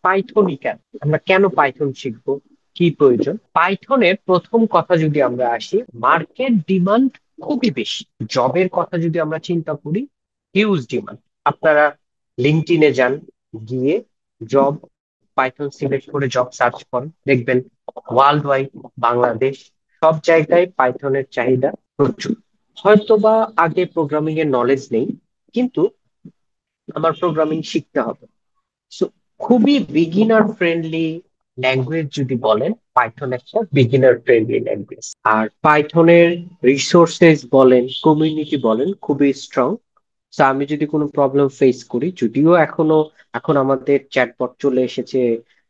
পাইথনই কেন, আমরা কেন পাইথন শিখবো, কি প্রয়োজন। পাইথনের প্রথম কথা যদি আমরা আসি, মার্কেট ডিমান্ড খুবই বেশি। জবের কথা যদি আমরা চিন্তা করি, হিউজ ডিমান্ড। আপনারা লিঙ্কডইনে যান, গিয়ে জব, পাইথন সিলেক্ট করে জব সার্চ করেন, দেখবেন ওয়ার্ল্ড ওয়াইড, বাংলাদেশ, সব জায়গায় পাইথনের চাহিদা প্রচুর। হয়তোবা আগে প্রোগ্রামিং এর নলেজ নেই, কিন্তু আমার প্রোগ্রামিং শিখতে হবে। সো খুবই বিগিনার ফ্রেন্ডলি ল্যাঙ্গুয়েজ যদি বলেন, পাইথন একটা বিগিনার ফ্রেন্ডলি ল্যাঙ্গুয়েজ। আর পাইথনের রিসোর্সেস বলেন, কমিউনিটি বলেন, খুবই স্ট্রং। তো আমি যদি কোনো প্রবলেম ফেস করি, যদিও এখন আমাদের চ্যাটবট চলে এসেছে,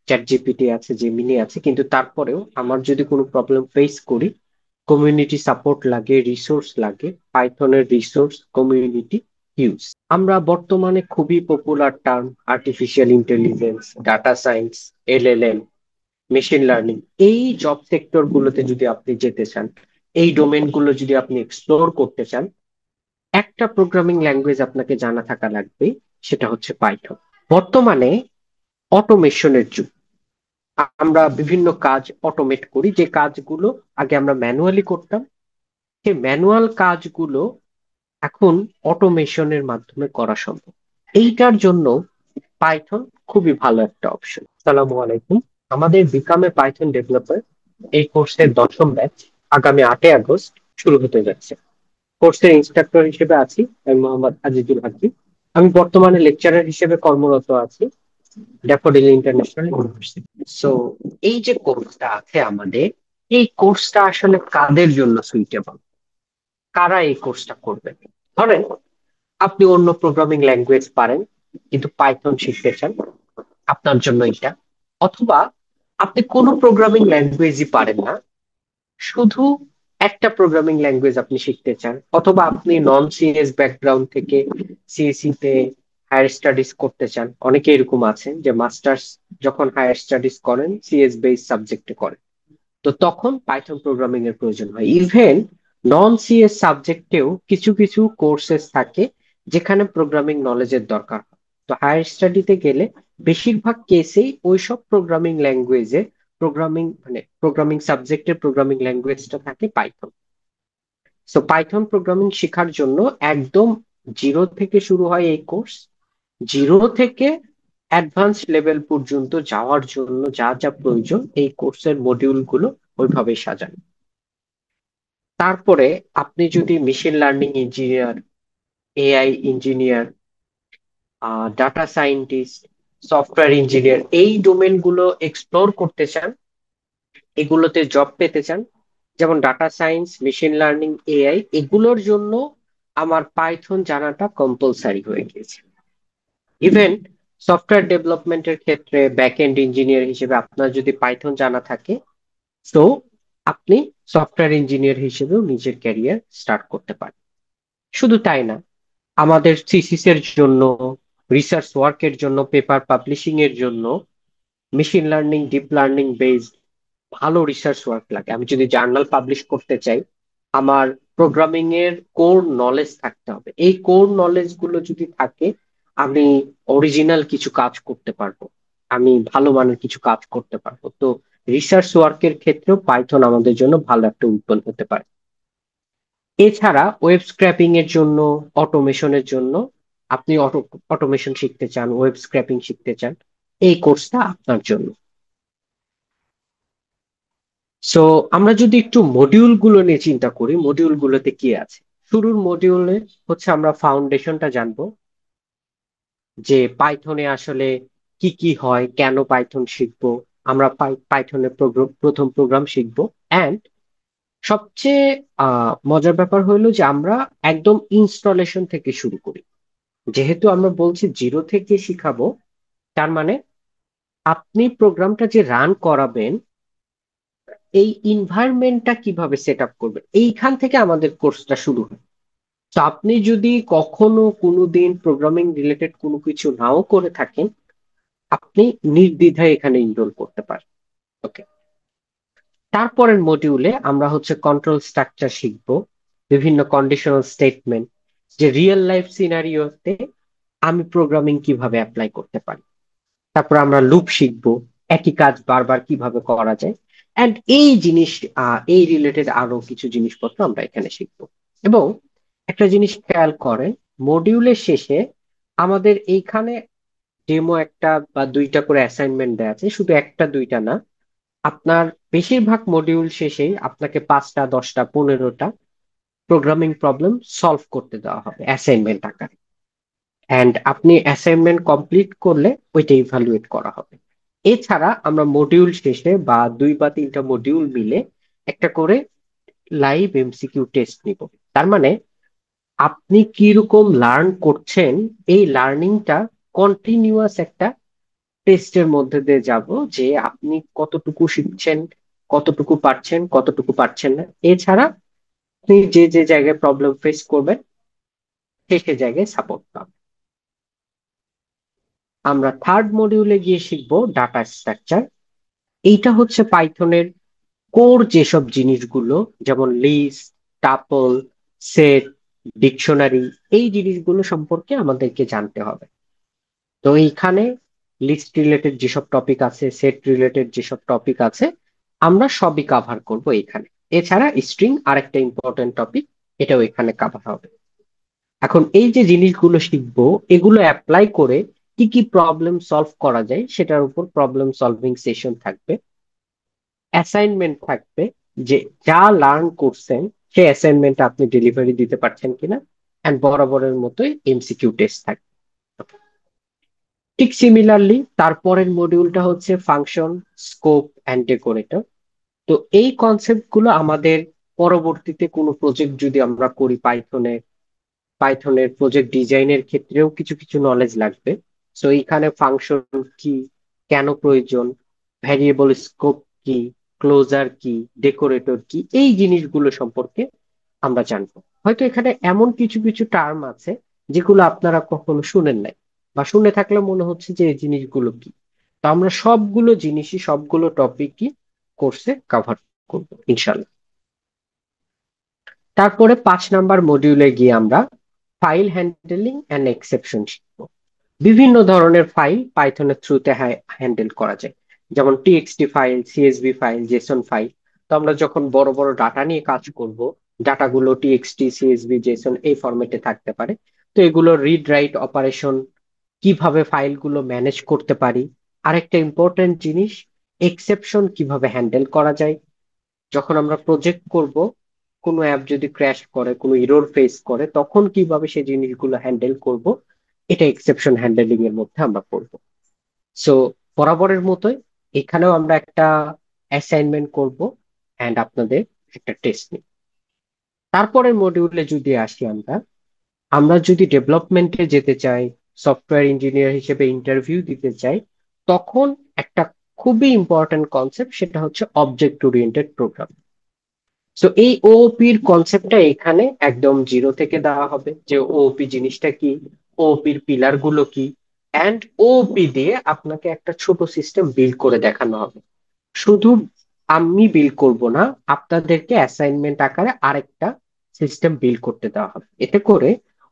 চ্যাট জিপিটি আছে, জেমিনি আছে, কিন্তু তারপরেও আমার যদি কোনো প্রবলেম ফেস করি, কমিউনিটি সাপোর্ট লাগে, রিসোর্স লাগে। পাইথনের রিসোর্স কমিউনিটি হিউজ। আমরা বর্তমানে খুবই popular term artificial intelligence, data science, LLM, machine learning, এই জব সেক্টর গুলোতে যদি আপনি যেতে চান, এই ডোমেন গুলো যদি আপনি এক্সপ্লোর করতে চান, একটা প্রোগ্রামিং ল্যাঙ্গুয়েজ আপনাকে জানা থাকা লাগবে, সেটা হচ্ছে পাইথন। বর্তমানে অটোমেশনের যুগ। আমরা বিভিন্ন কাজ অটোমেট করি, যে কাজগুলো আগে আমরা ম্যানুয়ালি করতাম, সেই ম্যানুয়াল কাজগুলো এখন অটোমেশনের মাধ্যমে করা সম্ভব। এইটার জন্য পাইথন খুবই ভালো একটা অপশন। সালামু আলাইকুম। আমাদের বিকামে পাইথন ডেভেলপার এই কোর্সের 10ম ব্যাচ আগামী 8 আগস্ট শুরু হতে যাচ্ছে। কোর্সের ইনস্ট্রাক্টর হিসেবে আছি আমি, মোহাম্মদ আজিজুল হাকিম। আমি বর্তমানে লেকচারার হিসেবে কর্মরত আছি ড্যাফোডিল ইন্টারন্যাশনাল ইউনিভার্সিটি। সো এই যে কোর্সটা আছে আমাদের, এই কোর্সটা আসলে কাদের জন্য সুইটেবল, কারা এই কোর্সটা করবে। ধরেন আপনি অন্য প্রোগ্রামিং ল্যাঙ্গুয়েজ পারেন, কিন্তু পাইথন শিখতে চান, আপনার জন্য এটা। অথবা আপনি কোনো প্রোগ্রামিং ল্যাঙ্গুয়েজই পারেন না, শুধু একটা প্রোগ্রামিং ল্যাঙ্গুয়েজ আপনি শিখতে চান। অথবা আপনি নন সিএস ব্যাকগ্রাউন্ড থেকে সিএসসি তে হায়ার স্টাডিজ করতে চান। অনেকে এরকম আছেন যে মাস্টার্স যখন হায়ার স্টাডিজ করেন সিএস বেস সাবজেক্টে করেন, তো তখন পাইথন প্রোগ্রামিং এর প্রয়োজন হয়। ইভেন নন সিএস সাবজেক্টেও কিছু কিছু কোর্সেস থাকে যেখানে প্রোগ্রামিং নলেজের দরকার হয়। তো হায়ার স্টাডিতে গেলে বেশিরভাগ কেসেই ওইসব প্রোগ্রামিং ল্যাঙ্গুয়েজে, প্রোগ্রামিং সাবজেক্টের প্রোগ্রামিং ল্যাঙ্গুয়েজটা থাকে পাইথন। সো পাইথন প্রোগ্রামিং শেখার জন্য একদম জিরো থেকে শুরু হয় এই কোর্স। জিরো থেকে অ্যাডভান্স লেভেল পর্যন্ত যাওয়ার জন্য যা যা প্রয়োজন, এই কোর্সের মডিউল গুলো ওইভাবে সাজানো। তারপরে আপনি যদি machine learning engineer, AI engineer, data scientist, software engineer, এই ডোমেন গুলো এক্সপ্লোর করতে চান, এগুলোতে জব পেতে চান, যেমন data science, machine learning, AI, এগুলোর জন্য আমার পাইথন জানাটা কম্পালসারি হয়ে গিয়েছে। ইভেন সফটওয়্যার ডেভেলপমেন্টের ক্ষেত্রে ব্যাক এন্ড ইঞ্জিনিয়ার হিসেবে আপনার যদি পাইথন জানা থাকে, তো আপনি সফটওয়্যার ইঞ্জিনিয়ার হিসেবেও নিজের ক্যারিয়ার স্টার্ট করতে পারেন। শুধু তাই না, আমাদের থিসিস এর জন্য, রিসার্চ ওয়ার্কের জন্য, পেপার পাবলিশিং এর জন্য machine learning, deep learning based ভালো রিসার্চ ওয়ার্ক লাগে। আমি যদি জার্নাল পাবলিশ করতে চাই, আমার প্রোগ্রামিং এর কোর নলেজ থাকতে হবে। এই কোর নলেজ গুলো যদি থাকে, আমি অরিজিনাল কিছু কাজ করতে পারবো, আমি ভালো মানের কিছু কাজ করতে পারবো। তো রিসার্চ ওয়ার্কের ক্ষেত্রেও পাইথন আমাদের জন্য ভালো একটা উদ্যম হতে পারে। এছাড়া ওয়েব স্ক্র্যাপিং এর জন্য, অটোমেশনের জন্য, আপনি অটোমেশন শিখতে চান, ওয়েব স্ক্র্যাপিং শিখতে চান, এই কোর্সটা আপনার জন্য। সো আমরা যদি একটু মডিউল গুলো নিয়ে চিন্তা করি, মডিউল গুলোতে কি আছে। শুরুর মডিউলে হচ্ছে আমরা ফাউন্ডেশনটা জানবো, যে পাইথনে আসলে কি কি হয়, কেন পাইথন শিখবো, আমরা পাইথনের প্রথম প্রোগ্রাম শিখবো। এন্ড সবচেয়ে মজার ব্যাপার হলো যে আমরা একদম ইনস্টলেশন থেকে শুরু করি। যেহেতু আমরা বলছি জিরো থেকে শিখাবো, তার মানে আপনি প্রোগ্রামটা যে রান করাবেন, এই ইনভায়রনমেন্টটা কিভাবে সেট আপ করবেন, এইখান থেকে আমাদের কোর্সটা শুরু হয়। তো আপনি যদি কখনো কোনোদিন প্রোগ্রামিং রিলেটেড কোনো কিছু নাও করে থাকেন, আপনি নির্দ্বিধায় এখানে ইনরোল করতে পারেন। ওকে। তারপরের মডিউলে আমরা হচ্ছে কন্ট্রোল স্ট্রাকচার শিখবো, বিভিন্ন কন্ডিশনাল স্টেটমেন্ট, যে রিয়েল লাইফ সিনারিওতে আমি প্রোগ্রামিং কিভাবে অ্যাপ্লাই করতে পারি। তারপর আমরা লুপ শিখবো, একই কাজ বারবার কিভাবে করা যায়। এন্ড এই জিনিস, এই রিলেটেড আরো কিছু জিনিসপত্র আমরা এখানে শিখবো। এবং একটা জিনিস খেয়াল করেন, মডিউলের শেষে আমাদের এইখানে ডেমো একটা বা দুইটা করে অ্যাসাইনমেন্ট দেওয়া আছে, শুধু একটা দুইটা না। আপনার বেশিরভাগ মডিউল শেষেই আপনাকে 5টা 10টা 15টা প্রোগ্রামিং প্রবলেম সলভ করতে দেওয়া হবে অ্যাসাইনমেন্ট আকারে। অ্যান্ড আপনি অ্যাসাইনমেন্ট কমপ্লিট করলে ওইটা ইভালুয়েট করা হবে। এছাড়া আমরা মডিউল শেষে বা 2 বা 3টা মডিউল মিলে একটা করে লাইভ এমসিকিউ টেস্ট নিব। তার মানে আপনি কিরকম লার্ন করছেন, এই লার্নিংটা কন্টিনিউয়াস একটা টেস্টের মধ্যে দিয়ে যাব, যে আপনি কতটুকু শিখছেন, কতটুকু পারছেন, কতটুকু পারছেন না। এছাড়া আপনি যে যে জায়গায় প্রবলেম ফেস করবেন সে সে জায়গায় সাপোর্ট পাবেন। আমরা থার্ড মডিউলে গিয়ে শিখবো ডাটা স্ট্রাকচার। এইটা হচ্ছে পাইথনের কোর যেসব জিনিসগুলো, যেমন লিস্ট, টাপল, সেট, ডিকশনারি, এই জিনিসগুলো সম্পর্কে আমাদেরকে জানতে হবে। তো এইখানে লিস্ট রিলেটেড যেসব টপিক আছে, সেট রিলেটেড যেসব টপিক আছে, আমরা সবই কাভার করব এখানে। এছাড়া স্ট্রিং আরেকটা ইম্পর্টেন্ট টপিক, এটাও এখানে কাভার হবে। এখন এই যে জিনিসগুলো শিখবো, এগুলো অ্যাপ্লাই করে কি কি প্রবলেম সলভ করা যায় সেটার উপর প্রবলেম সলভিং সেশন থাকবে, অ্যাসাইনমেন্ট থাকবে, যে যা লার্ন করছেন সেই অ্যাসাইনমেন্ট আপনি ডেলিভারি দিতে পারছেন কিনা, এন্ড বরাবরের মতোই এমসিকিউ টেস্ট থাকবে। ঠিক সিমিলারলি তারপরের মডিউলটা হচ্ছে ফাংশন, স্কোপ এন্ড ডেকোরেটর। তো এই কনসেপ্ট গুলো আমাদের পরবর্তীতে কোনো প্রজেক্ট যদি আমরা করি পাইথনে, পাইথনের প্রজেক্ট ডিজাইনের ক্ষেত্রেও কিছু কিছু নলেজ লাগবে। সো এইখানে ফাংশন কি, কেন প্রয়োজন, ভ্যারিয়েবল স্কোপ কি, ক্লোজার কি, ডেকোরেটর কি, এই জিনিসগুলো সম্পর্কে আমরা জানবো। হয়তো এখানে এমন কিছু কিছু টার্ম আছে যেগুলো আপনারা কখনো শুনেন নাই, বা শুনে থাকলে মনে হচ্ছে যে এই জিনিসগুলো কি। তো আমরা সবগুলো জিনিসই, সবগুলো টপিকই কোর্সে কভার করবো ইনশাল্লাহ। তারপরে 5 নাম্বার মডিউলে গিয়ে আমরা ফাইল হ্যান্ডেলিং এন্ড এক্সেপশন শিখবো। বিভিন্ন ধরনের ফাইল পাইথনের থ্রুতে হ্যান্ডেল করা যায়, যেমন TXT file, CSV file, Jason file. তো আমরা যখন বড় বড় ডাটা নিয়ে কাজ করব, ডাটাগুলো টিএক্সটি, সিএসভি, জেসন এই ফরম্যাটে থাকতে পারে। তো এগুলো রিড রাইট অপারেশন, কিভাবে ফাইলগুলো ম্যানেজ করতে পারি। আরেকটা ইম্পর্টেন্ট জিনিস, এক্সেপশন কিভাবে হ্যান্ডেল করা যায়। যখন আমরা প্রজেক্ট করব, কোনো অ্যাপ যদি ক্র্যাশ করে, কোনো ইরর ফেস করে, তখন কিভাবে সেই জিনিসগুলো হ্যান্ডেল করব, এটা এক্সেপশন হ্যান্ডেলিং এর মধ্যে আমরা পড়বো। সো বরাবরের মতোই এখানেও আমরা একটা অ্যাসাইনমেন্ট করব, এন্ড আপনাদের একটা টেস্ট নিব। তারপরের মডিউলে যদি আসি আমরা, আমরা যদি ডেভেলপমেন্টে যেতে চাই, সফটওয়্যার ইঞ্জিনিয়ার হিসেবে ইন্টারভিউ দিতে চাই, তখন একটা খুবই ইম্পর্টেন্ট কনসেপ্ট, সেটা হচ্ছে অবজেক্ট ওরিয়েন্টেড প্রোগ্রাম। তো এই ওওপির কনসেপ্টটা এখানে একদম জিরো থেকে দেওয়া হবে, যে ওওপি জিনিসটা কি, ওওপির পিলার গুলো কি, এন্ড ওওপি দিয়ে আপনাকে একটা ছোট সিস্টেম বিল্ড করে দেখানো হবে। শুধু আমি বিল্ড করব না, আপনাদেরকে অ্যাসাইনমেন্ট আকারে আরেকটা সিস্টেম বিল্ড করতে দেওয়া হবে। এতে করে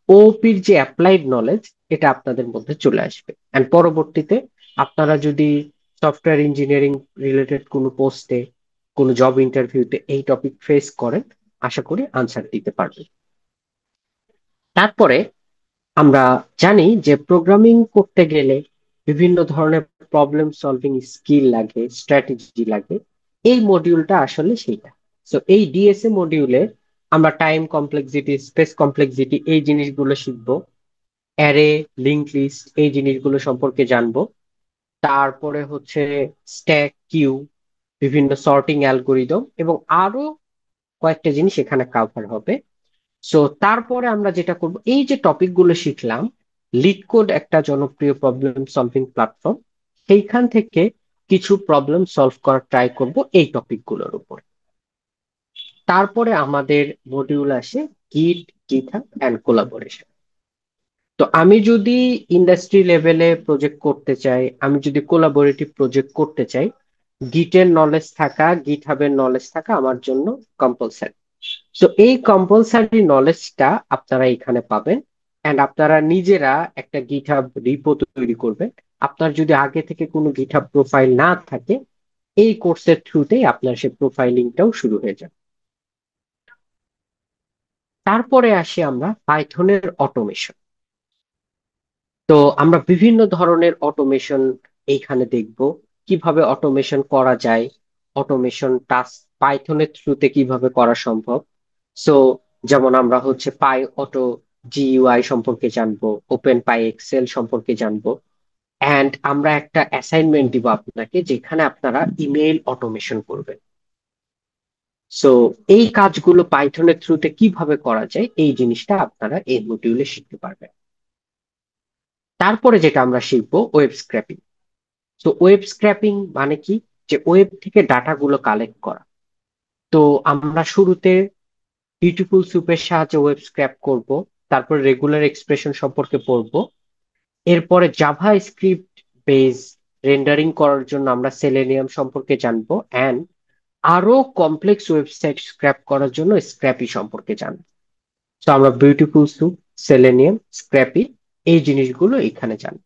ওওপির যে অ্যাপ্লাইড নলেজ, এটা আপনাদের মধ্যে চলে আসবে। এন্ড পরবর্তীতে আপনারা যদি সফটওয়্যার ইঞ্জিনিয়ারিং রিলেটেড কোনো পোস্টে, কোনো জব ইন্টারভিউতে এই টপিক ফেস করেন, আশা করি আনসার দিতে পারবেন। তারপরে আমরা জানি যে প্রোগ্রামিং করতে গেলে বিভিন্ন ধরনের প্রবলেম সলভিং স্কিল লাগে, স্ট্র্যাটেজি লাগে। এই মডিউলটা আসলে সেইটা। তো এই ডিএসএ মডিউলে আমরা টাইম কমপ্লেক্সিটি, স্পেস কমপ্লেক্সিটি, এই জিনিসগুলো শিখবো। অ্যারে, লিঙ্ক লিস্ট, এই জিনিসগুলো সম্পর্কে জানবো। তারপরে হচ্ছে স্ট্যাক কিউ, বিভিন্ন সর্টিং অ্যালগোরিদম, এবং আরো কয়েকটা জিনিস এখানে কভার হবে। সো তারপরে আমরা যেটা করব, এই যে টপিক গুলো শিখলাম, লিড কোড একটা জনপ্রিয় প্রবলেম সলভিং প্ল্যাটফর্ম, সেইখান থেকে কিছু প্রবলেম সলভ করার ট্রাই করব এই টপিক গুলোর উপর। তারপরে আমাদের মডিউল আসে গিট, গিটহাব এন্ড কোলাবোরেশন। তো আমি যদি ইন্ডাস্ট্রি লেভেলে প্রজেক্ট করতে চাই, আমি যদি কোলাবোরেটিভ প্রজেক্ট করতে চাই, গিটের নলেজ থাকা, গিটহাবের নলেজ থাকা আমার জন্য কম্পালসারি। তো এই কম্পালসারি নলেজটা আপনারা এখানে পাবেন। এন্ড আপনারা নিজেরা একটা গিটহাব রিপো তৈরি করবেন, আপনার যদি আগে থেকে কোনো গিটহাব প্রোফাইল না থাকে, এই কোর্সের থ্রুতেই আপনার সেই প্রোফাইলিংটাও শুরু হয়ে যাবে। তারপরে আসি আমরা পাইথনের অটোমেশন। তো আমরা বিভিন্ন ধরনের অটোমেশন এইখানে দেখব, কিভাবে অটোমেশন করা যায়, অটোমেশন টাস্ক পাইথনের থ্রুতে কিভাবে করা সম্ভব। সো যেমন আমরা হচ্ছে পাই অটো জিইউআই সম্পর্কে জানবো, ওপেন পাই এক্সেল সম্পর্কে জানবো। অ্যান্ড আমরা একটা অ্যাসাইনমেন্ট দিব আপনাকে, যেখানে আপনারা ইমেইল অটোমেশন করবেন। সো এই কাজগুলো পাইথনের থ্রুতে কিভাবে করা যায়, এই জিনিসটা আপনারা এই মডিউলে শিখতে পারবেন। তারপরে যেটা আমরা শিখবো, ওয়েব স্ক্র্যাপিং। তো ওয়েব স্ক্র্যাপিং মানে কি, যে ওয়েব থেকে ডাটাগুলো কালেক্ট করা। তো আমরা শুরুতে বিউটিফুল সুপের সাহায্যে ওয়েব স্ক্র্যাপ করব, তারপর রেগুলার এক্সপ্রেশন সম্পর্কে পড়বো। এরপরে জাভা স্ক্রিপ্ট বেস রেন্ডারিং করার জন্য আমরা সেলেনিয়াম সম্পর্কে জানবো, অ্যান্ড আরো কমপ্লেক্স ওয়েবসাইট স্ক্র্যাপ করার জন্য স্ক্র্যাপি সম্পর্কে জানবো। তো আমরা বিউটিফুল সুপ, সেলেনিয়াম, স্ক্র্যাপি, এই জিনিসগুলো এখানে জানবো।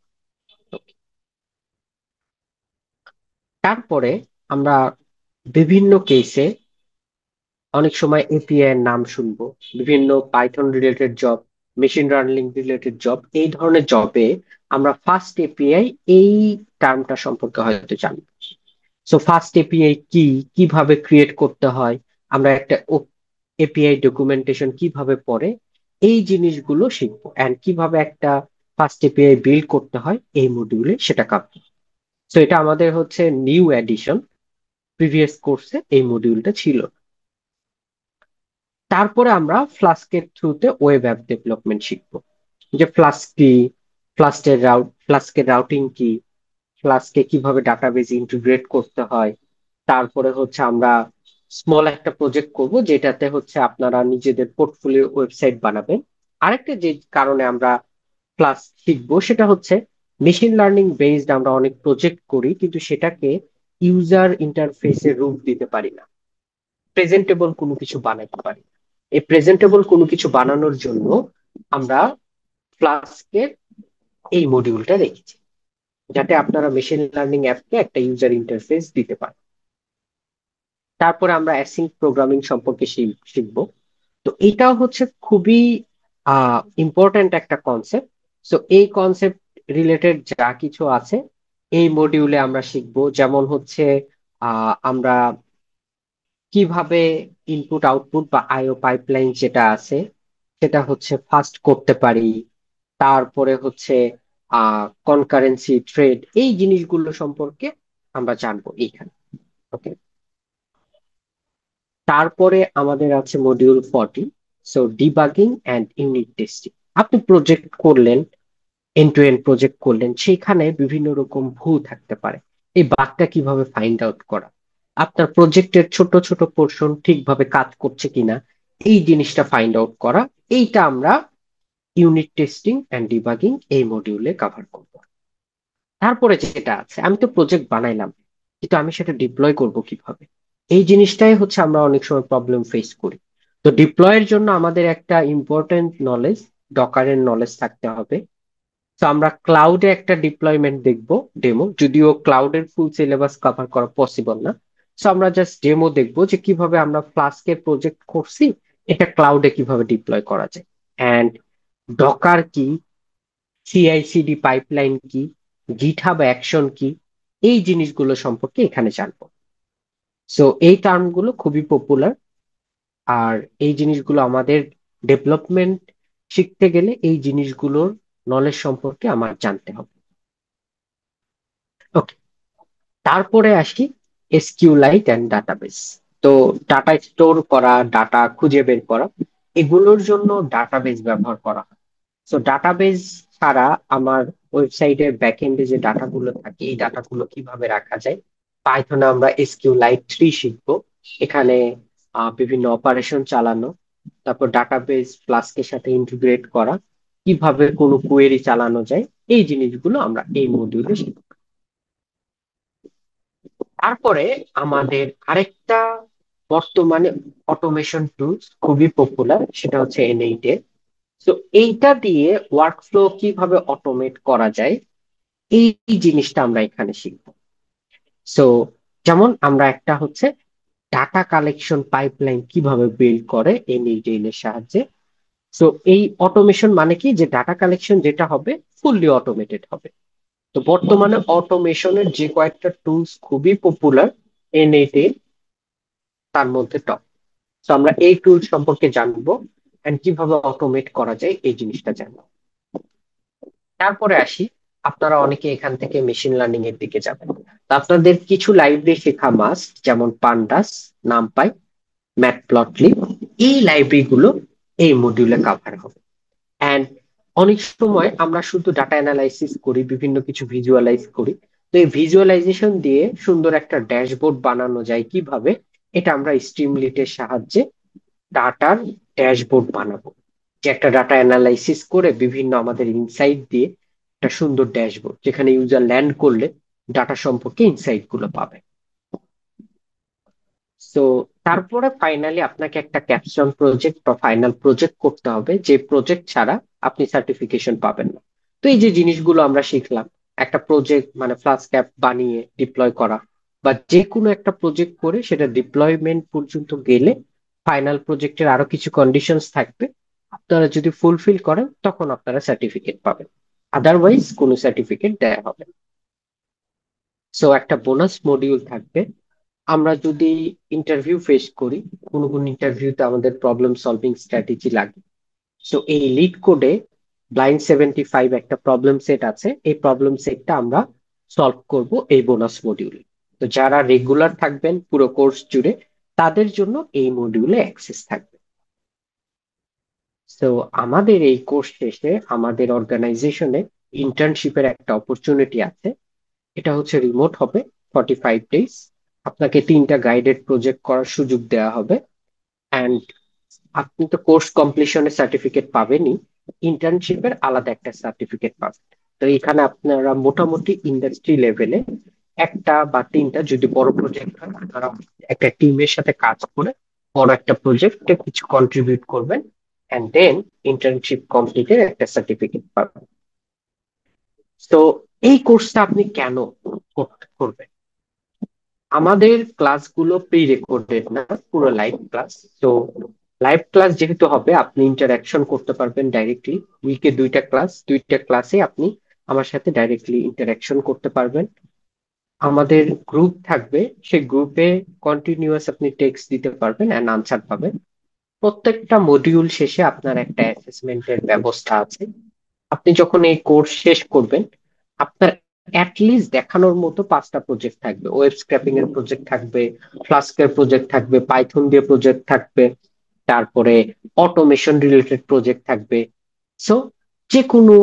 তারপরে আমরা বিভিন্ন কেসে অনেক সময় এপিআই এর নাম শুনবো, বিভিন্ন Python related job, machine learning related job, এই ধরনের জবে আমরা ফার্স্ট এপিআই এই টার্মটা সম্পর্কে হয়তো জানবো। সো ফার্স্ট এপিআই কি, কিভাবে ক্রিয়েট করতে হয়, আমরা একটা এপিআই ডকুমেন্টেশন কিভাবে পড়ে, এই জিনিসগুলো শিখবো। এন্ড কিভাবে একটা ফার্স্ট এপিআই বিল্ড করতে হয়, এই মডিউলে সেটা কাঁপবো। তো এটা আমাদের হচ্ছে নিউ এডিশন, প্রিভিয়াস কোর্সে এই মডিউলটা ছিল। তারপরে আমরা ফ্লাস্কের থ্রুতে ওয়েব অ্যাপ ডেভেলপমেন্ট শিখবো, যে ফ্লাস্ক কি, ফ্লাস্কের রাউটিং কি, ফ্লাস্কে কিভাবে ডাটাবেজ ইন্টিগ্রেট করতে হয়। তারপরে হচ্ছে আমরা স্মল একটা প্রজেক্ট করব, যেটাতে হচ্ছে আপনারা নিজেদের পোর্টফোলিও ওয়েবসাইট বানাবেন। আরেকটা যে কারণে আমরা ফ্লাস্ক শিখবো, সেটা হচ্ছে মেশিন লার্নিং বেসড আমরা অনেক প্রজেক্ট করি, কিন্তু সেটাকে ইউজার ইন্টারফেসে রূপ দিতে পারি না, প্রেজেন্টেবল কোনো কিছু বানাতে পারি। এই প্রেজেন্টেবল কোনো কিছু বানানোর জন্য আমরা ফ্লাস্কের এই মডিউলটা রেখেছি, যাতে আপনারা মেশিন লার্নিং অ্যাপকে একটা ইউজার ইন্টারফেস দিতে পারেন। তারপরে আমরা অ্যাসিঙ্ক প্রোগ্রামিং সম্পর্কে শিখবো। তো এটাও হচ্ছে খুবই ইম্পর্ট্যান্ট একটা কনসেপ্ট। সো এই কনসেপ্ট রিলেটেড যা কিছু আছে এই মডিউলে আমরা শিখবো, যেমন হচ্ছে আমরা কিভাবে ইনপুট আউটপুট বা আইও পাইপলাইন যেটা আছে সেটা হচ্ছে ফাস্ট করতে পারি। তারপরে হচ্ছে কনকারেন্সি ট্রেড, এই জিনিসগুলো সম্পর্কে আমরা জানবো এইখানে। ওকে। তারপরে আমাদের আছে module 40, so debugging and unit testing. আপনি প্রজেক্ট করলেন, এন্ড টু এন্ড প্রজেক্ট করলেন, সেখানে বিভিন্ন রকম ভুল থাকতে পারে। এই বাগটা কিভাবে ফাইন্ড আউট করা, আপনার প্রজেক্টের ছোট ছোট পোর্শন ঠিকভাবে কাজ করছে কিনা, এই জিনিসটা ফাইন্ড আউট করা, এইটা আমরা ইউনিট টেস্টিং এন্ড ডিবাগিং এই মডিউলে কভার করব। তারপরে যেটা আছে, আমি তো প্রজেক্ট বানাইলাম, কিন্তু আমি সেটা ডিপ্লয় করব কিভাবে, এই জিনিসটাই হচ্ছে আমরা অনেক সময় প্রবলেম ফেস করি। তো ডিপ্লয়ের জন্য আমাদের একটা ইম্পর্টেন্ট নলেজ, ডকারের নলেজ থাকতে হবে। তো আমরা ক্লাউডে একটা ডিপ্লয়মেন্ট দেখবো, ডেমো, যদিও ক্লাউডের ফুল সিলেবাস কভার করা পসিবল না। সো আমরা জাস্ট ডেমো দেখবো যে কিভাবে আমরা ফ্লাস্কের প্রজেক্ট করছি, এটা ক্লাউডে কিভাবে ডিপ্লয় করা যায়। অ্যান্ড ডকার কি, সিআইসিডি পাইপলাইন কি, গিটহাব অ্যাকশন কি, এই জিনিসগুলো সম্পর্কে এখানে জানবো। সো এই টার্মগুলো খুবই পপুলার, আর এই জিনিসগুলো আমাদের ডেভেলপমেন্ট শিখতে গেলে এই জিনিসগুলোর নলেজ সম্পর্কে আমার জানতে হবে। ওকে। তারপরে আসি এসকিউলাইট অ্যান্ড ডাটাবেস। তো ডাটা স্টোর করা, ডাটা খুঁজে বের করা, এগুলোর জন্য ডাটাবেস ব্যবহার করা হয়। তো ডাটাবেস ছাড়া আমার ওয়েবসাইটের ব্যাকএন্ডে যে ডাটাগুলো থাকে, এই ডাটাগুলো কিভাবে রাখা যায়, পাইথনে আমরা SQLite 3 শিখবো। এখানে বিভিন্ন অপারেশন চালানো, তারপর ডাটাবেস ফ্লাস্কের সাথে ইন্টিগ্রেট করা, কিভাবে কোনো কোয়েরি চালানো যায়, এই জিনিসগুলো আমরা এই মডিউলে শিখবো। তারপরে আমাদের আরেকটা বর্তমানে অটোমেশন টুলস খুবই পপুলার, সেটা হচ্ছে N8 এর। তো এইটা দিয়ে ওয়ার্কফ্লো কিভাবে অটোমেট করা যায়, এই জিনিসটা আমরা এখানে শিখবো। সো যেমন আমরা একটা হচ্ছে ডাটা কালেকশন পাইপলাইন কিভাবে বিল্ড করে এনএডএল এর সাহায্যে। সো এই অটোমেশন মানে কি, যে ডাটা কালেকশন যেটা হবে ফুললি অটোমেটেড হবে। তো বর্তমানে অটোমেশনের যে কয়েকটা টুলস খুবই পপুলার, এনএডএল তার মধ্যে টপ। তো আমরা এই টুল সম্পর্কে জানবো এন্ড কিভাবে অটোমেট করা যায় এই জিনিসটা জানবো। তারপরে আসি, আপনারা অনেকে এখান থেকে মেশিন লার্নিং এর দিকে যাবেন। তো আপনাদের কিছু লাইব্রেরি শেখা মাস্ট, যেমন পান্ডাস, নামপাই, ম্যাটপ্লটলিব। এই লাইব্রেরি গুলো এই মডিউলে কাভার হবে। অ্যান্ড অনেক সময় আমরা শুধু ডাটা অ্যানালাইসিস করি, বিভিন্ন কিছু ভিজুয়ালাইজ করি। তো এই ভিজুয়ালাইজেশন দিয়ে সুন্দর একটা ড্যাশবোর্ড বানানো যায় কিভাবে, এটা আমরা স্ট্রিমলিটের সাহায্যে ডাটার ড্যাশবোর্ড বানাবো। যে একটা ডাটা অ্যানালাইসিস করে বিভিন্ন আমাদের ইনসাইট দিয়ে একটা সুন্দর ড্যাশবোর্ড, যেখানে ইউজার ল্যান্ড করলে ডাটা সম্পর্কে ইনসাইট গুলো পাবে। তো তারপরে ফাইনালি আপনাকে একটা ক্যাপস্টোন প্রজেক্ট বা ফাইনাল প্রজেক্ট করতে হবে, যে প্রজেক্ট ছাড়া আপনি সার্টিফিকেশন পাবেন না। তো এই যে জিনিসগুলো আমরা শিখলাম, একটা প্রজেক্ট মানে ফ্লাস্ক অ্যাপ বানিয়ে ডিপ্লয় করা, বা যে কোনো একটা প্রজেক্ট করে সেটা ডিপ্লয়মেন্ট পর্যন্ত গেলে ফাইনাল প্রজেক্টের আরো কিছু কন্ডিশনস থাকবে, আপনারা যদি ফুলফিল করেন তখন আপনারা সার্টিফিকেট পাবেন, আদারওয়াইজ কোনো সার্টিফিকেট দেয়া হবে না। সো একটা বোনাস মডিউল থাকবে। আমরা যদি ইন্টারভিউ ফেস করি, কোনো কোনো ইন্টারভিউতে আমাদের প্রবলেম সলভিং স্ট্র্যাটেজি লাগে। সো এই লিড কোডে ব্লাইন্ড 75 একটা প্রবলেম সেট আছে, এই প্রবলেম সেটটা আমরা সলভ করব এই বোনাস মডিউলে। তো যারা রেগুলার থাকবেন পুরো কোর্স জুড়ে, তাদের জন্য এই মডিউলে অ্যাক্সেস থাকবে। তো আমাদের এই কোর্স শেষে আমাদের অর্গানাইজেশনে ইন্টার্নশিপের একটা অপরচুনিটি আছে। এটা হচ্ছে রিমোট হবে, 45 ডেজ। আপনাকে 3টা গাইডেড প্রজেক্ট করার সুযোগ দেওয়া হবে। অ্যান্ড আপনি তো কোর্স কমপ্লিশনের সার্টিফিকেট পাবেনই, ইন্টার্নশিপের আলাদা একটা সার্টিফিকেট পাবেন। তো এখানে আপনারা মোটামুটি ইন্ডাস্ট্রি লেভেলে একটা বা 3টা যদি বড় প্রজেক্ট হয়, আপনারা একটা টিমের সাথে কাজ করে বড় একটা প্রজেক্টে কিছু কন্ট্রিবিউট করবেন, অ্যান্ড দেন ইন্টার্নশিপ কমপ্লিটের একটা সার্টিফিকেট পাবেন। তো এই কোর্সটা আপনি কেন করবেন? আমাদের ক্লাসগুলো প্রি রেকর্ডেড না, পুরো লাইভ ক্লাস। তো লাইভ ক্লাস যেহেতু হবে, আপনি ইন্টারাকশন করতে পারবেন ডাইরেক্টলি। উইকে 2টা ক্লাস, 2টা ক্লাসে আপনি আমার সাথে ডাইরেক্টলি ইন্টারাকশন করতে পারবেন। আমাদের গ্রুপ থাকবে, সেই গ্রুপে কন্টিনিউয়াস আপনি টেক্সট দিতে পারবেন এন্ড আনসার পাবেন। প্রত্যেকটা মডিউল শেষে আপনার একটা অ্যাসেসমেন্টের ব্যবস্থা আছে। আপনি যখন এই কোর্স শেষ করবেন, আপনার অ্যাটলিস্ট দেখানোর মতো 5টা প্রজেক্ট থাকবে। ওয়েব স্ক্র্যাপিং এর প্রজেক্ট থাকবে, ফ্লাস্কের প্রজেক্ট থাকবে, পাইথন দিয়ে প্রজেক্ট থাকবে, তারপরে অটোমেশন রিলেটেড প্রজেক্ট থাকবে। সো যে কোনো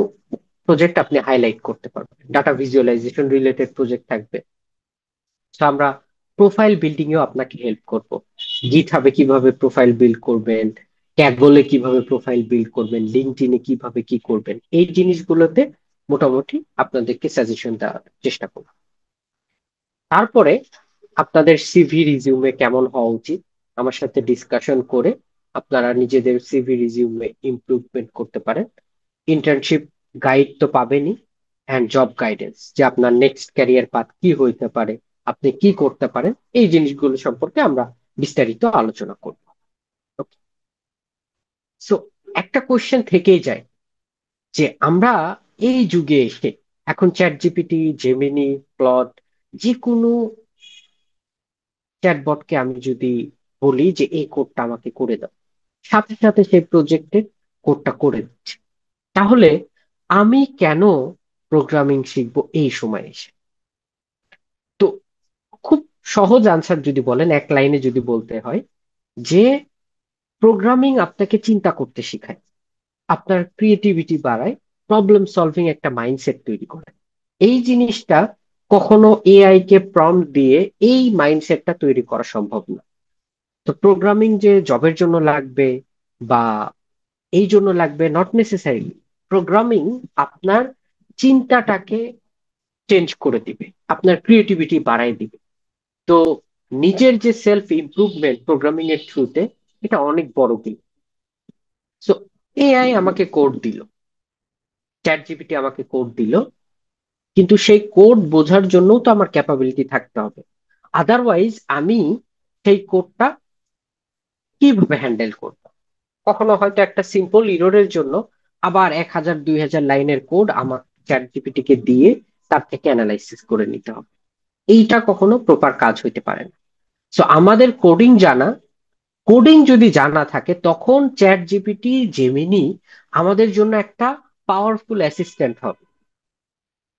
প্রজেক্ট আপনি হাইলাইট করতে পারবেন। ডাটা ভিজুয়ালাইজেশন রিলেটেড প্রজেক্ট থাকবে। তো আমরা প্রোফাইল বিল্ডিং এও আপনাকে হেল্প করব। গিটহাবে কিভাবে প্রোফাইল বিল্ড করবেন, ক্যাগলে কিভাবে প্রোফাইল বিল্ড করবেন, লিঙ্কডইনে কিভাবে কি করবেন, এই জিনিসগুলোতে মোটামুটি আপনাদেরকে সাজেশন দেওয়ার চেষ্টা করব। তারপরে আপনাদের সিভি রিজিউমে কেমন হওয়া উচিত, আমার সাথে ডিসকাশন করে আপনারা নিজেদের সিভি রিজিউমে ইমপ্রুভমেন্ট করতে পারেন। ইন্টার্নশিপ গাইড তো পাবেনই, অ্যান্ড জব গাইডেন্স, যে আপনার নেক্সট ক্যারিয়ার পাথ কি হইতে পারে, আপনি কি করতে পারেন, এই জিনিসগুলো সম্পর্কে আমরা বিস্তারিত আলোচনা করব। সো একটা কোশ্চেন থেকেই যায়, যে আমরা এই যুগে এসে এখন চ্যাট জিপিটি, জেমিনি, ক্লড, যে কোনো চ্যাটবটকে আমি যদি বলি যে এই কোডটা আমাকে করে দাও, সাথে সাথে সেই প্রজেক্টের কোডটা করে দিচ্ছে। তাহলে আমি কেন প্রোগ্রামিং শিখবো এই সময় এসে? তো খুব সহজ আনসার যদি বলেন, এক লাইনে যদি বলতে হয়, যে প্রোগ্রামিং আপনাকে চিন্তা করতে শেখায়, আপনার ক্রিয়েটিভিটি বাড়ায়, প্রবলেম সলভিং একটা মাইন্ডসেট তৈরি করে। এই জিনিসটা কখনো এআই কে প্রম্পট দিয়ে এই মাইন্ডসেটটা তৈরি করা সম্ভব না। তো প্রোগ্রামিং যে জবের জন্য লাগবে বা এই জন্য লাগবে, নট নেসেসারিলি। প্রোগ্রামিং আপনার চিন্তাটাকে চেঞ্জ করে দিবে, আপনার ক্রিয়েটিভিটি বাড়ায় দিবে। তো নিজের যে সেলফ ইমপ্রুভমেন্ট প্রোগ্রামিং এর থ্রুতে, এটা অনেক বড় দিক। সো এআই আমাকে কোড দিল, চ্যাট জিপিটি আমাকে কোড দিল, কিন্তু সেই কোড বোঝার জন্য তো আমার ক্যাপাবিলিটি থাকতে হবে। আদারওয়াইজ আমি সেই কোডটা কিভাবে হ্যান্ডেল করব? কখনো হয়তো একটা সিম্পল ইররের জন্য আবার 1000 2000 লাইনের কোড আমার চ্যাট জিপিটি কে দিয়ে তার থেকে অ্যানালাইসিস করে নিতে হবে। এইটা কখনো প্রপার কাজ হইতে পারে না। সো আমাদের কোডিং যদি জানা থাকে, তখন চ্যাট জিপিটি, জেমিনি আমাদের জন্য একটা পাওয়ারফুল অ্যাসিস্ট্যান্ট হবে।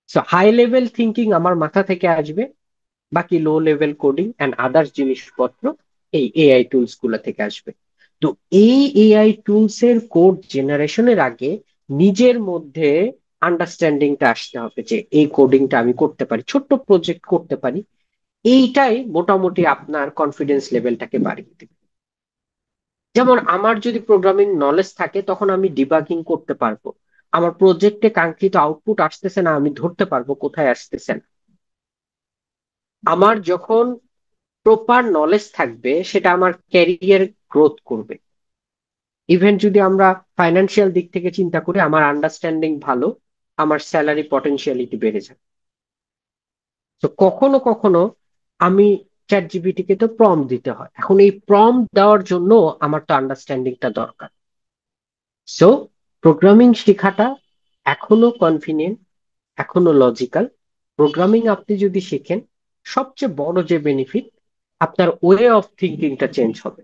সো হাই লেভেল থিঙ্কিং আমার মাথা থেকে আসবে, বাকি low level coding and others জিনিসপত্র এই এআই টুলস গুলা থেকে আসবে। তো এই এআই টুলস এর কোড জেনারেশনের আগে নিজের মধ্যে আন্ডারস্ট্যান্ডিংটা আসতে হবে যে এই কোডিংটা আমি করতে পারি, ছোট্ট প্রজেক্ট করতে পারি। এইটাই মোটামুটি আপনার কনফিডেন্স লেভেলটাকে বাড়িয়ে দেবে। যেমন আমার যদি প্রোগ্রামিং নলেজ থাকে, তখন আমি ডিবাগিং করতে পারবো। আমার প্রজেক্টে কাঙ্ক্ষিত আউটপুট আসতেছে না, আমি ধরতে পারবো কোথায় আসতেছে না। আমার যখন প্রপার নলেজ থাকবে, সেটা আমার ক্যারিয়ার গ্রোথ করবে। ইভেন যদি আমরা ফাইন্যান্সিয়াল দিক থেকে চিন্তা করি, আমার আন্ডারস্ট্যান্ডিং ভালো, আমার স্যালারি পটেনশিয়ালিটি বেড়ে যাবে। তো কখনো কখনো আমি চ্যাট জিপিটি কে তো প্রম্পট দিতে হয়, এখন এই প্রম্পট দেওয়ার জন্য আমার তো আন্ডারস্ট্যান্ডিংটা দরকার। সো প্রোগ্রামিং শেখাটা এখনো কনভিনিয়েন্ট, এখনো লজিক্যাল। প্রোগ্রামিং আপনি যদি শিখেন, সবচেয়ে বড় যে বেনিফিট, আপনার ওয়ে অফ থিঙ্কিংটা চেঞ্জ হবে।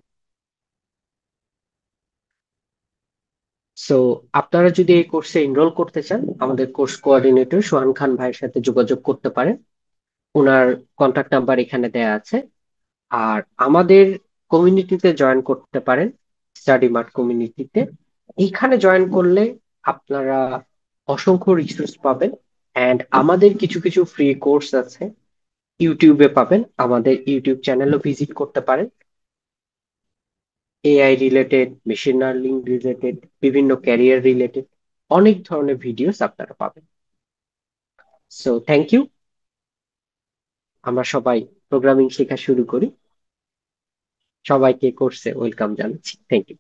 সো আপনারা যদি এই কোর্সে এনরোল করতে চান, আমাদের কোর্স কোঅর্ডিনেটর সোহান খান ভাইয়ের সাথে যোগাযোগ করতে পারেন। ওনার কন্ট্যাক্ট নাম্বার এখানে দেয়া আছে। আর আমাদের কমিউনিটিতে জয়েন করতে পারেন, স্টাডি মার্ট কমিউনিটিতে। এইখানে জয়েন করলে আপনারা অসংখ্য রিসোর্স পাবেন। এন্ড আমাদের কিছু কিছু ফ্রি কোর্স আছে, ইউটিউবে পাবেন। আমাদের ইউটিউব চ্যানেলও ভিজিট করতে পারেন। AI related, machine learning related, বিভিন্ন ক্যারিয়ার রিলেটেড অনেক ধরনের ভিডিওস আপনারা পাবেন। So thank you. আমরা সবাই প্রোগ্রামিং শেখা শুরু করি। সবাইকে কোর্সে ওয়েলকাম জানাচ্ছি। Thank you.